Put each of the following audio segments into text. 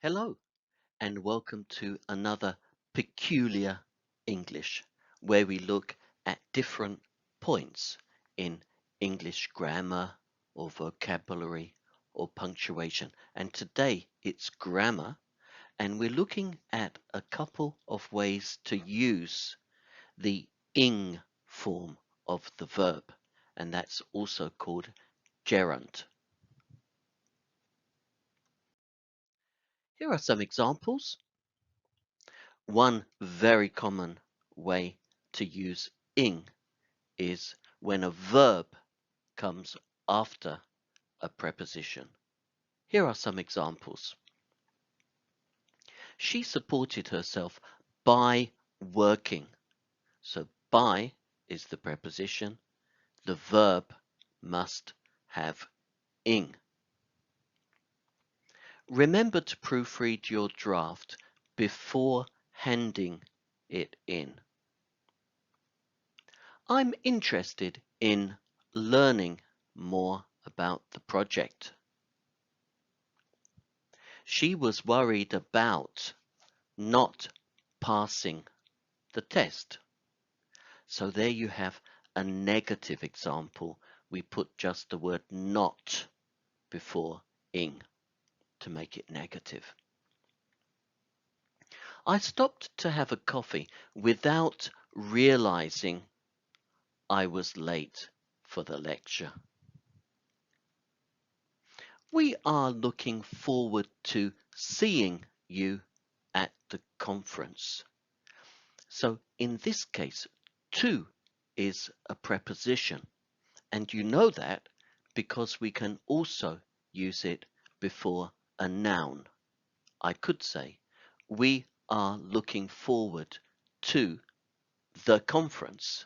Hello, and welcome to another Peculiar English, where we look at different points in English grammar or vocabulary or punctuation. And today it's grammar, and we're looking at a couple of ways to use the ing form of the verb, and that's also called gerund. Here are some examples. One very common way to use ing is when a verb comes after a preposition. Here are some examples. She supported herself by working. So by is the preposition. The verb must have ing. Remember to proofread your draft before handing it in. I'm interested in learning more about the project. She was worried about not passing the test. So there you have a negative example. We put just the word not before ing to make it negative. I stopped to have a coffee without realizing I was late for the lecture. We are looking forward to seeing you at the conference. So in this case, to is a preposition, and you know that because we can also use it before a noun. I could say, we are looking forward to the conference.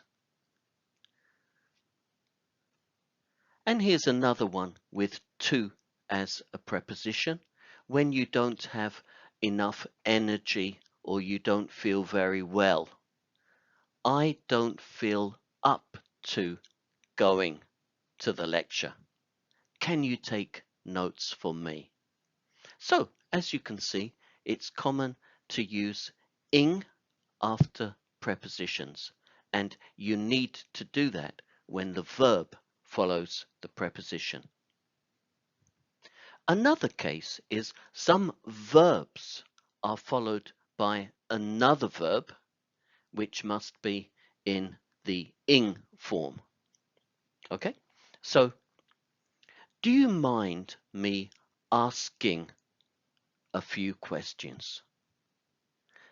And here's another one with to as a preposition. When you don't have enough energy or you don't feel very well. I don't feel up to going to the lecture. Can you take notes for me? So, as you can see, it's common to use ing after prepositions, and you need to do that when the verb follows the preposition. Another case is some verbs are followed by another verb, which must be in the ing form. Okay? So, do you mind me asking a few questions?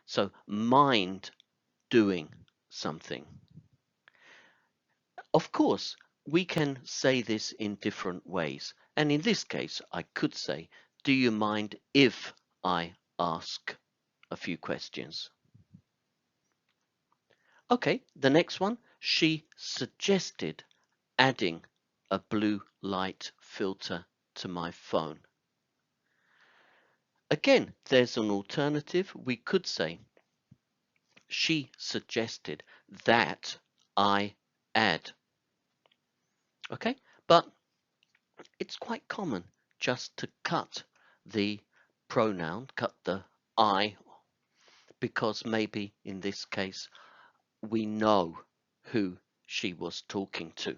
So, mind doing something. Of course, we can say this in different ways. And in this case, I could say, do you mind if I ask a few questions? Okay, the next one, she suggested adding a blue light filter to my phone. Again, there's an alternative. We could say, she suggested that I add. Okay, but it's quite common just to cut the pronoun, cut the I, because maybe in this case we know who she was talking to.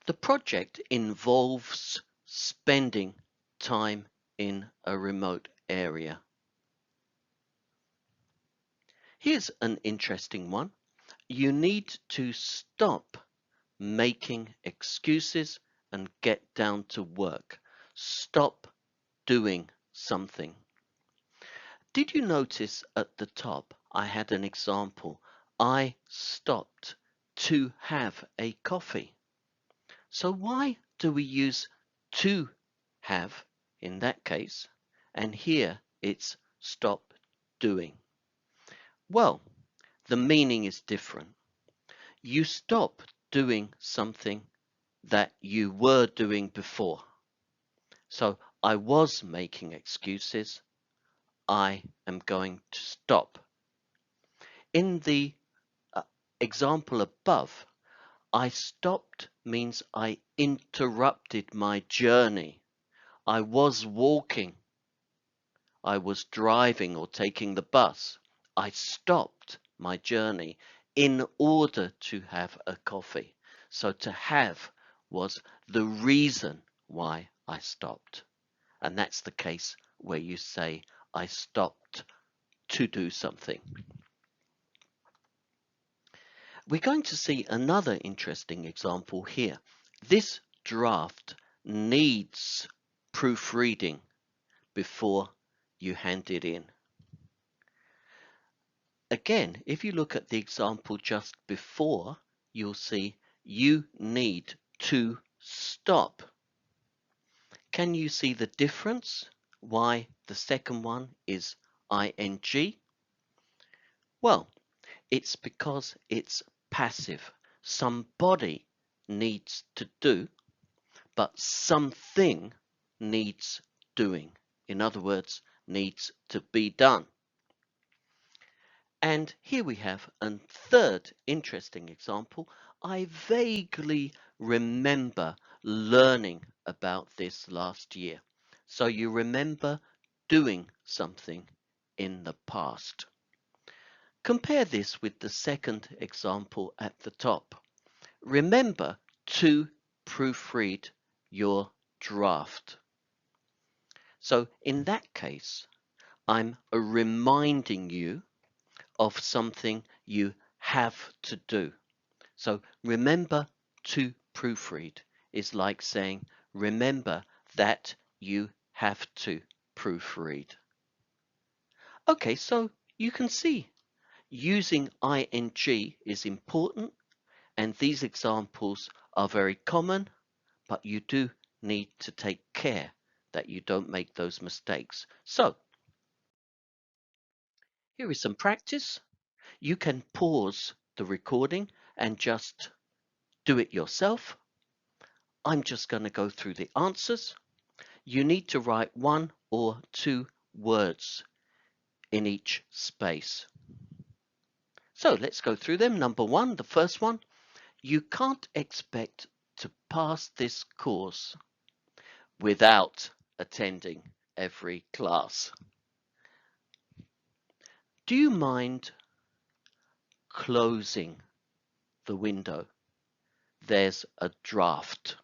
The project involves spending time in a remote area. Here's an interesting one. You need to stop making excuses and get down to work. Stop doing something. Did you notice at the top I had an example? I stopped to have a coffee. So why do we use to have in that case? And here it's stop doing. Well, the meaning is different. You stop doing something that you were doing before. So I was making excuses. I am going to stop. In the uh, example above, I stopped means I interrupted my journey. I was walking I was driving or taking the bus. I stopped my journey in order to have a coffee. So to have was the reason why I stopped. And that's the case where you say, I stopped to do something. We're going to see another interesting example here. This draft needs proofreading before you hand it in. Again, if you look at the example just before, you'll see you need to stop. Can you see the difference? Why the second one is ing? Well, it's because it's passive. Somebody needs to do, but something needs doing. In other words, needs to be done. And here we have a third interesting example. I vaguely remember learning about this last year. So you remember doing something in the past. Compare this with the second example at the top. Remember to proofread your draft. So in that case, I'm reminding you of something you have to do. So remember to proofread is like saying, remember that you have to proofread. Okay, so you can see using ing is important, and these examples are very common, but you do need to take care that you don't make those mistakes. So here is some practice. You can pause the recording and just do it yourself. I'm just going to go through the answers. You need to write 1 or 2 words in each space. So let's go through them. Number 1, the first one, you can't expect to pass this course without attending every class. Do you mind closing the window? There's a draft.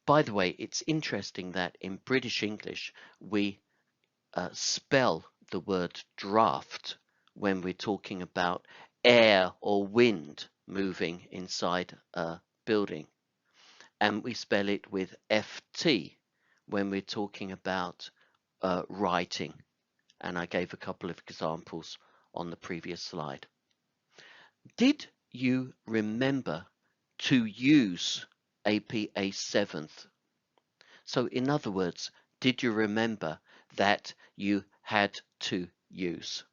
By the way, it's interesting that in British English we spell the word draft when we're talking about air or wind moving inside a building. And we spell it with FT when we're talking about writing. And I gave a couple of examples on the previous slide. Did you remember to use APA 7th? So in other words, did you remember that you had to use?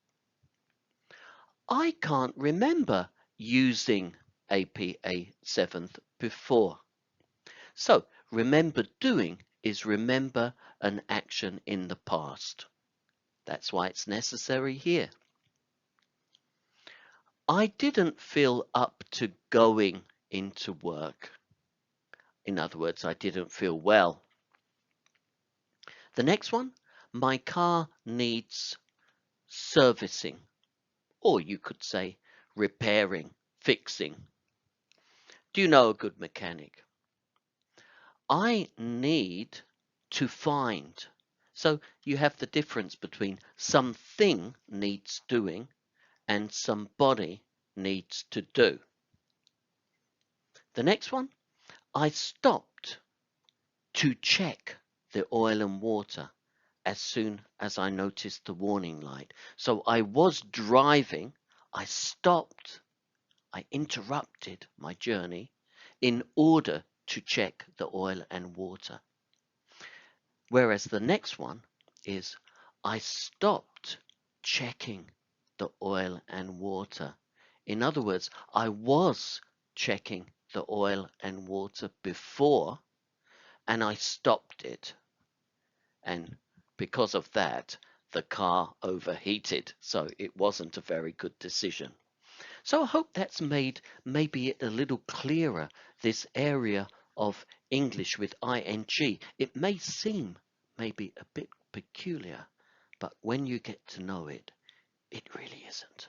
I can't remember using APA 7th before. So remember doing is remember an action in the past. That's why it's necessary here. I didn't feel up to going into work. In other words, I didn't feel well. The next one, my car needs servicing, or you could say repairing, fixing. Do you know a good mechanic? I need to find. So you have the difference between something needs doing and somebody needs to do. The next one, I stopped to check the oil and water as soon as I noticed the warning light. So I was driving, I stopped, I interrupted my journey in order to check the oil and water. Whereas the next one is I stopped checking the oil and water. In other words, I was checking the oil and water before and I stopped it. And because of that, the car overheated. So it wasn't a very good decision. So I hope that's made maybe it a little clearer, this area of English with ing. It may seem maybe a bit peculiar, but when you get to know it, it really isn't.